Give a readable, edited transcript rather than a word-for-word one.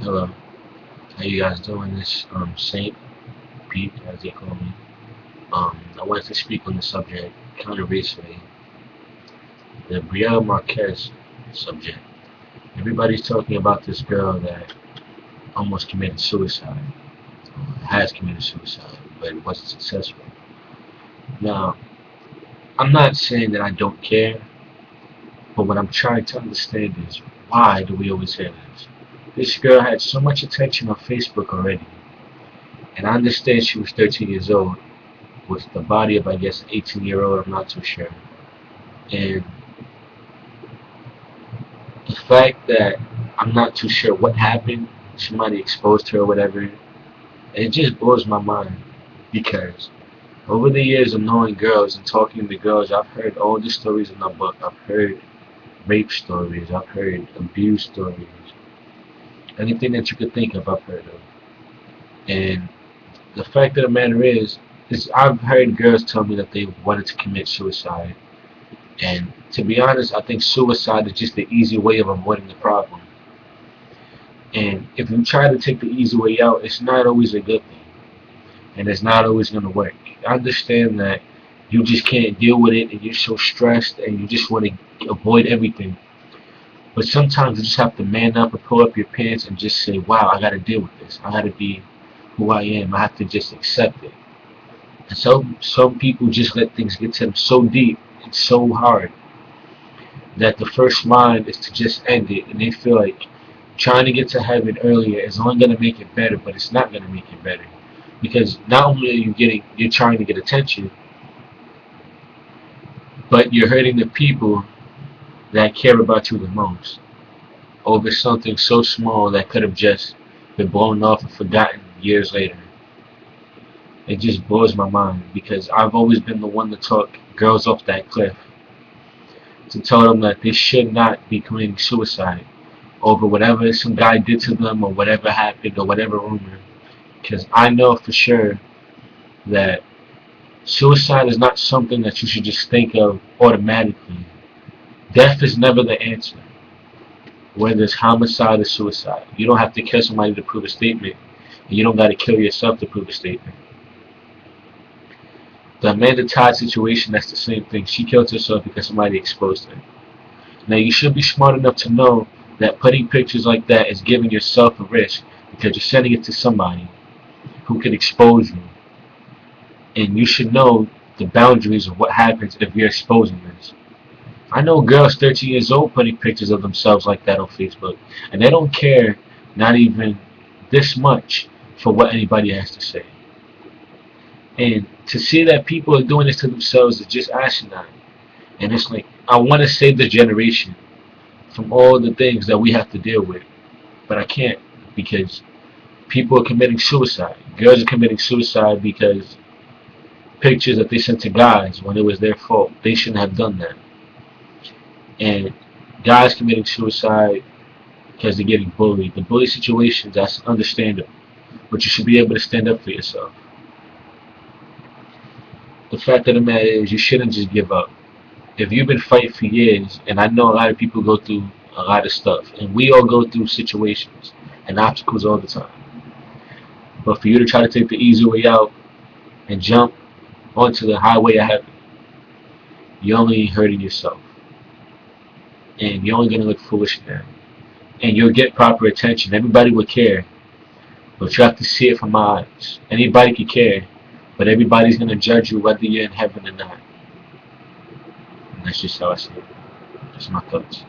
Hello, how you guys doing? This Saint Pete, as they call me. I wanted to speak on the subject kind of recently, the Briella Marquez subject. Everybody's talking about this girl that almost committed suicide, has committed suicide, but it wasn't successful. Now, I'm not saying that I don't care, but what I'm trying to understand is why do we always hear this? This girl had so much attention on Facebook already, and I understand she was 13 years old with the body of, I guess, an 18-year-old, I'm not too sure. And the fact that I'm not too sure what happened, somebody exposed her or whatever, it just blows my mind because over the years of knowing girls and talking to girls, I've heard all the stories in the book. I've heard rape stories, I've heard abuse stories, anything that you could think of, I've heard of. And the fact of the matter is I've heard girls tell me that they wanted to commit suicide. And to be honest, I think suicide is just the easy way of avoiding the problem. And if you try to take the easy way out, it's not always a good thing. And it's not always going to work. I understand that you just can't deal with it and you're so stressed and you just want to avoid everything. But sometimes you just have to man up and pull up your pants and just say, wow, I got to deal with this. I got to be who I am. I have to just accept it. And some people just let things get to them so deep and so hard that the first mind is to just end it, and they feel like trying to get to heaven earlier is only going to make it better, but it's not going to make it better because not only are you're trying to get attention, but you're hurting the people that care about you the most over something so small that could have just been blown off and forgotten years later. It just blows my mind because I've always been the one to talk girls off that cliff, to tell them that they should not be committing suicide over whatever some guy did to them or whatever happened or whatever rumor. Because I know for sure that suicide is not something that you should just think of automatically. Death is never the answer, whether it's homicide or suicide. You don't have to kill somebody to prove a statement, and you don't got to kill yourself to prove a statement. The Amanda Todd situation, that's the same thing. She killed herself because somebody exposed her. Now, you should be smart enough to know that putting pictures like that is giving yourself a risk because you're sending it to somebody who could expose you. And you should know the boundaries of what happens if you're exposing this. I know girls 13 years old putting pictures of themselves like that on Facebook, and they don't care, not even this much, for what anybody has to say. And to see that people are doing this to themselves is just asinine. And it's like, I want to save the generation from all the things that we have to deal with. But I can't because people are committing suicide. Girls are committing suicide because pictures that they sent to guys when it was their fault. They shouldn't have done that. And guys committing suicide because they're getting bullied. The bully situations, that's understandable. But you should be able to stand up for yourself. The fact of the matter is you shouldn't just give up. If you've been fighting for years, and I know a lot of people go through a lot of stuff, and we all go through situations and obstacles all the time. But for you to try to take the easy way out and jump onto the highway of heaven, you're only hurting yourself. And you're only going to look foolish there. And you'll get proper attention. Everybody will care. But you have to see it from my eyes. Anybody can care. But everybody's going to judge you whether you're in heaven or not. And that's just how I see it. That's my thoughts.